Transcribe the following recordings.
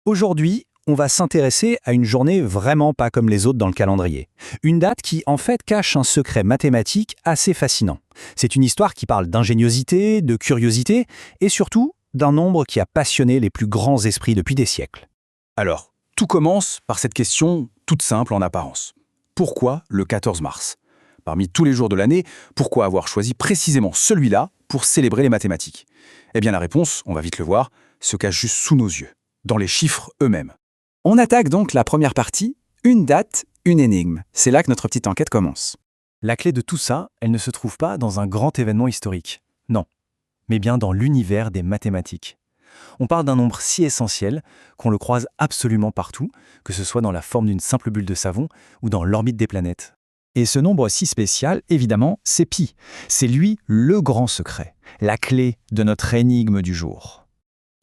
Aujourd'hui, on va s'intéresser à une journée vraiment pas comme les autres dans le calendrier. Une date qui, en fait, cache un secret mathématique assez fascinant. C'est une histoire qui parle d'ingéniosité, de curiosité et surtout d'un nombre qui a passionné les plus grands esprits depuis des siècles. Alors, tout commence par cette question toute simple en apparence. Pourquoi le 14 mars? Parmi tous les jours de l'année, pourquoi avoir choisi précisément celui-là pour célébrer les mathématiques? Eh bien la réponse, on va vite le voir, se cache juste sous nos yeux, dans les chiffres eux-mêmes. On attaque donc la première partie, une date, une énigme. C'est là que notre petite enquête commence. La clé de tout ça, elle ne se trouve pas dans un grand événement historique. Non, mais bien dans l'univers des mathématiques. On parle d'un nombre si essentiel qu'on le croise absolument partout, que ce soit dans la forme d'une simple bulle de savon ou dans l'orbite des planètes. Et ce nombre si spécial, évidemment, c'est pi. C'est lui le grand secret, la clé de notre énigme du jour.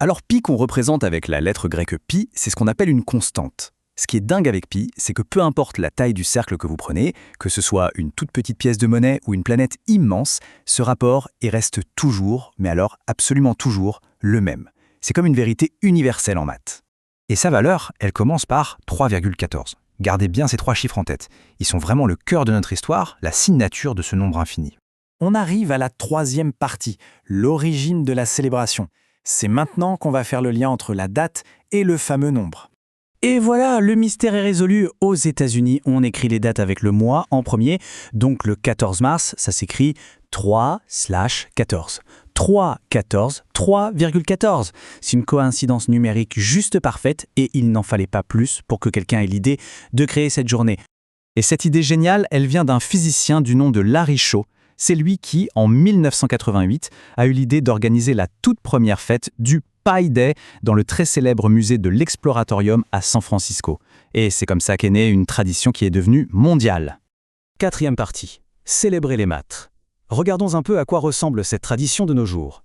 Alors pi qu'on représente avec la lettre grecque pi, c'est ce qu'on appelle une constante. Ce qui est dingue avec pi, c'est que peu importe la taille du cercle que vous prenez, que ce soit une toute petite pièce de monnaie ou une planète immense, ce rapport y reste toujours, mais alors absolument toujours, le même. C'est comme une vérité universelle en maths. Et sa valeur, elle commence par 3,14. Gardez bien ces trois chiffres en tête. Ils sont vraiment le cœur de notre histoire, la signature de ce nombre infini. On arrive à la troisième partie, l'origine de la célébration. C'est maintenant qu'on va faire le lien entre la date et le fameux nombre. Et voilà, le mystère est résolu. Aux États-Unis, on écrit les dates avec le mois en premier. Donc le 14 mars, ça s'écrit 3/14. 3/14, 3,14. C'est une coïncidence numérique juste parfaite et il n'en fallait pas plus pour que quelqu'un ait l'idée de créer cette journée. Et cette idée géniale, elle vient d'un physicien du nom de Larry Shaw. C'est lui qui, en 1988, a eu l'idée d'organiser la toute première fête du Pi Day dans le très célèbre musée de l'Exploratorium à San Francisco. Et c'est comme ça qu'est née une tradition qui est devenue mondiale. Quatrième partie, célébrer les maths. Regardons un peu à quoi ressemble cette tradition de nos jours.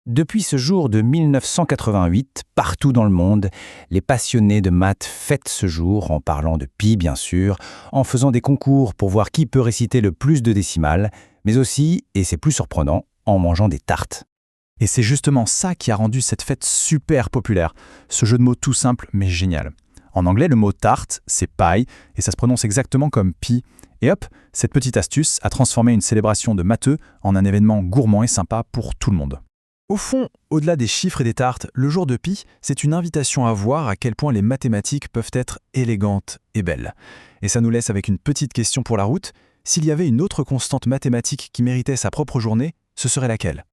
Depuis ce jour de 1988, partout dans le monde, les passionnés de maths fêtent ce jour en parlant de pi bien sûr, en faisant des concours pour voir qui peut réciter le plus de décimales, mais aussi, et c'est plus surprenant, en mangeant des tartes. Et c'est justement ça qui a rendu cette fête super populaire. Ce jeu de mots tout simple mais génial. En anglais, le mot tarte, c'est pie, et ça se prononce exactement comme pi. Et hop, cette petite astuce a transformé une célébration de matheux en un événement gourmand et sympa pour tout le monde. Au fond, au-delà des chiffres et des tartes, le jour de pi, c'est une invitation à voir à quel point les mathématiques peuvent être élégantes et belles. Et ça nous laisse avec une petite question pour la route. S'il y avait une autre constante mathématique qui méritait sa propre journée, ce serait laquelle ?